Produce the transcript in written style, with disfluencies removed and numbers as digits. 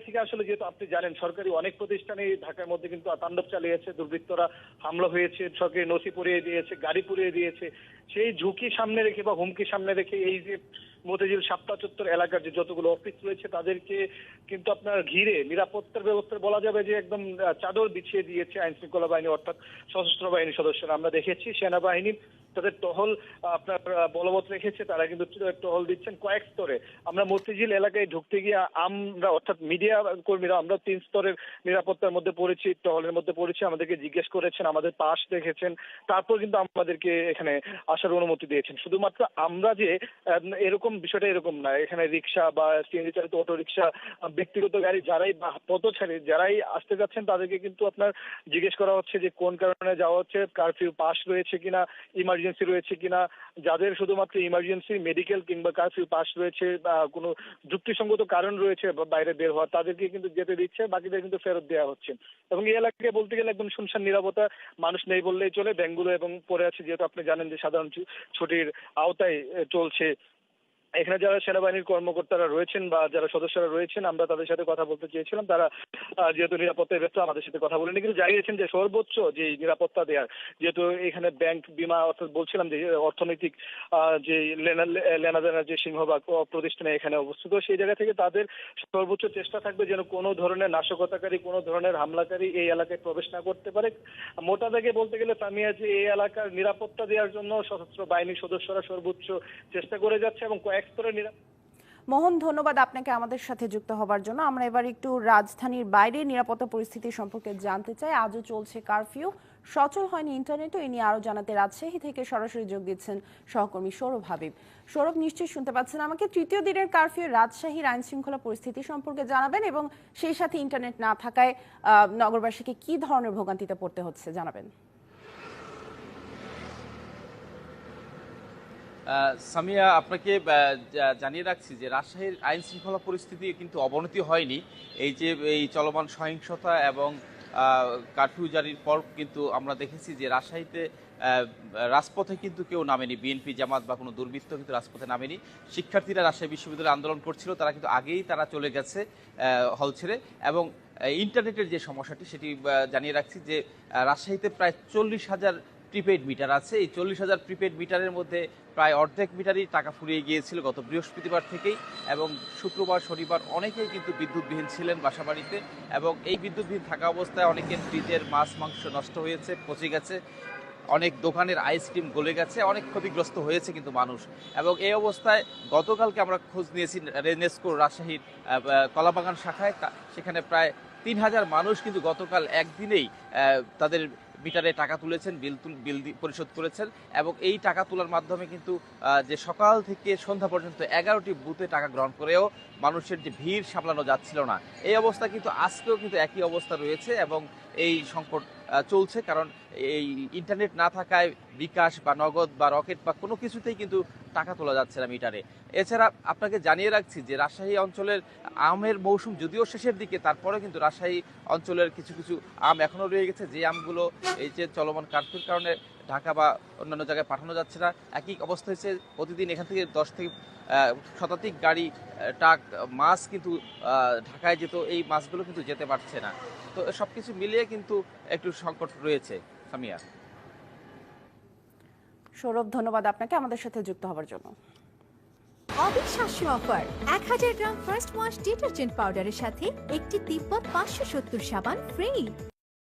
থেকে আসলে যেহেতু আপনি জানেন সরকারি অনেক প্রতিষ্ঠানে ঢাকার মধ্যে কিন্তু তাণ্ডব চালিয়েছে, দুর্বৃত্তরা হামলা হয়েছে, সরকারি নথি পুড়িয়ে দিয়েছে, গাড়ি পুড়িয়ে দিয়েছে। সেই ঝুঁকি সামনে রেখে বা হুমকি সামনে রেখে এই যে মতিঝিল সাপ্তাহ চত্বর এলাকার যে যতগুলো অফিস রয়েছে তাদেরকে কিন্তু আপনার ঘিরে নিরাপত্তার ব্যবস্থা বলা যাবে যে একদম চাদর বিছিয়ে দিয়েছে আইন শৃঙ্খলা বাহিনী অর্থাৎ সশস্ত্র বাহিনীর সদস্যরা। আমরা দেখেছি সেনাবাহিনী তাদের টহল আপনার বলবৎ রেখেছে, তারা কিন্তু টহল দিচ্ছেন কয়েক স্তরে। আমরা মতিঝিল এলাকায় ঢুকতে গিয়ে আমরা অর্থাৎ মিডিয়া কর্মীরা আমরা 3 স্তরের নিরাপত্তার মধ্যে পড়েছি, টহলের মধ্যে পড়েছি, আমাদেরকে জিজ্ঞেস করেছেন, আমাদের পাশ দেখেছেন, তারপর কিন্তু আমাদেরকে এখানে আসার অনুমতি দিয়েছেন। শুধুমাত্র আমরা যে এরকম বিষয়টা এরকম না, এখানে রিক্সা বা সিএনজি চালিত অটো রিক্সা, ব্যক্তিগত গাড়ি যারাই বা পথচারী যারাই আসতে যাচ্ছেন তাদেরকে কিন্তু আপনার জিজ্ঞেস করা হচ্ছে যে কোন কারণে যাওয়া হচ্ছে, কারফিউ পাস রয়েছে কিনা, ইমার্জেন্সি রয়েছে কিনা। যাদের শুধুমাত্র ইমার্জেন্সি মেডিকেল কিংবা কারফিউ পাস রয়েছে বা কোনো যুক্তিসঙ্গত কারণ রয়েছে বাইরে বের হওয়ার, তাদেরকে কিন্তু যেতে দিচ্ছে, বাকিদের কিন্তু ফেরত দেওয়া হচ্ছে। এবং এই এলাকায় বলতে গেলে একদম শুনশান নীরবতা, মানুষ নেই বললেই চলে। ব্যাংকগুলো এবং পড়ে আছে, যেহেতু আপনি জানেন যে সাধারণ ছুটির আওতায় চলছে। এখানে যারা সেনাবাহিনীর কর্মকর্তারা রয়েছেন বা যারা সদস্যরা রয়েছেন, আমরা তাদের সাথে কথা বলতে চেয়েছিলাম। তারা যেহেতু নিরাপত্তায় ব্যস্ত আমাদের সাথে কথা বলেনি, কিন্তু জানিয়েছেন যে সর্বোচ্চ যে নিরাপত্তা দেওয়ার, যেহেতু এখানে ব্যাংক, বিমা, অর্থাৎ বলছিলাম যে অর্থনৈতিক যে লেনাদেনার যে সিংহভাগ প্রতিষ্ঠানে এখানে অবস্থিত, সেই জায়গা থেকে তাদের সর্বোচ্চ চেষ্টা থাকবে যেন কোনো ধরনের নাশকতাকারী, কোনো ধরনের হামলাকারী এই এলাকায় প্রবেশ না করতে পারে। মোটা দাগে বলতে গেলে সামিয়া, যে এই এলাকার নিরাপত্তা দেওয়ার জন্য সশস্ত্র বাহিনীর সদস্যরা সর্বোচ্চ চেষ্টা করে যাচ্ছে এবং কয়েক স্তরে মোহন, ধন্যবাদ আপনাকে আমাদের সাথে যুক্ত হবার জন্য। আমরা এবার একটু রাজধানীর বাইরে নিরাপত্তা পরিস্থিতি সম্পর্কে জানতে চাই। আজও চলছে কারফিউ, সচল হয়নি ইন্টারনেটও। এ নিয়ে আরও জানাতে রাজশাহী থেকে সরাসরি যোগ দিচ্ছেন সহকর্মী সৌরভ হাবিব। সৌরভ, নিশ্চয়ই শুনতে পাচ্ছেন আমাকে। তৃতীয় দিনের কারফিউ রাজশাহীর আইন শৃঙ্খলা পরিস্থিতি সম্পর্কে জানাবেন এবং সেই সাথে ইন্টারনেট না থাকায় নগরবাসীকে কি ধরনের ভোগান্তিতে পড়তে হচ্ছে জানাবেন। সামিয়া, আপনাকে জানিয়ে রাখছি যে রাজশাহীর আইন শৃঙ্খলা পরিস্থিতি কিন্তু অবনতি হয়নি। এই চলমান সহিংসতা এবং কারফিউ জারির পর কিন্তু আমরা দেখেছি যে রাজশাহীতে রাজপথে কিন্তু কেউ নামেনি, বিএনপি, জামাত বা কোনো দুর্বৃত্ত কিন্তু রাজপথে নামেনি। শিক্ষার্থীরা রাজশাহী বিশ্ববিদ্যালয়ে আন্দোলন করছিল, তারা কিন্তু আগেই চলে গেছে হল ছেড়ে। এবং ইন্টারনেটের যে সমস্যাটি সেটি জানিয়ে রাখছি যে রাজশাহীতে প্রায় 40,000 প্রিপেড মিটার আছে। এই 40,000 প্রিপেড মিটারের মধ্যে প্রায় অর্ধেক মিটারই টাকা ফুরিয়ে গিয়েছিল গত বৃহস্পতিবার থেকেই। এবং শুক্রবার, শনিবার অনেকেই কিন্তু বিদ্যুৎবিহীন ছিলেন বাসাবাড়িতে। এবং এই বিদ্যুৎবিহীন থাকা অবস্থায় অনেকের ফ্রিজের মাছ মাংস নষ্ট হয়েছে, পচে গেছে, অনেক দোকানের আইসক্রিম গলে গেছে, অনেক ক্ষতিগ্রস্ত হয়েছে কিন্তু মানুষ। এবং এই অবস্থায় গতকালকে আমরা খোঁজ নিয়েছি রেনেস্কোর রাজশাহীর কলাবাগান শাখায়, সেখানে প্রায় 3,000 মানুষ কিন্তু গতকাল একদিনেই তাদের মিটারে টাকা তুলেছেন, বিল পরিশোধ করেছেন। এবং এই টাকা তোলার মাধ্যমে কিন্তু যে সকাল থেকে সন্ধ্যা পর্যন্ত 11টি বুথে টাকা গ্রহণ করেও মানুষের যে ভিড় সামলানো যাচ্ছিল না, এই অবস্থা কিন্তু আজকেও কিন্তু একই অবস্থা রয়েছে। এবং এই সংকট চলছে, কারণ এই ইন্টারনেট না থাকায় বিকাশ বা নগদ বা রকেট বা কোনো কিছুতেই কিন্তু টাকা তোলা যাচ্ছে না মিটারে। এছাড়া আপনাকে জানিয়ে রাখছি যে রাজশাহী অঞ্চলের আমের মৌসুম যদিও শেষের দিকে, তারপরে কিন্তু রাজশাহী অঞ্চলের কিছু কিছু আম এখনও রয়ে গেছে, যে আমগুলো এই যে চলমান কারফিউর কারণে ঢাকা বা অন্যান্য জায়গায় পাঠানো যাচ্ছে না। একই অবস্থা হয়েছে, প্রতিদিন এখান থেকে 10 থেকে শতাধিক গাড়ি ট্রাক মাছ কিন্তু ঢাকায় যেত, এই মাছগুলো কিন্তু যেতে পারছে না। তো সবকিছু মিলিয়ে কিন্তু একটু সংকট রয়েছে। সামিয়া। সৌরভ, ধন্যবাদ আপনাকে আমাদের সাথে যুক্ত হবার জন্য। অবিশ্বাস্য অফার, 1000 গ্রাম ফার্স্ট ওয়াশ ডিটারজেন্ট পাউডারের সাথে একটি তিব্বত 570 সাবান ফ্রি।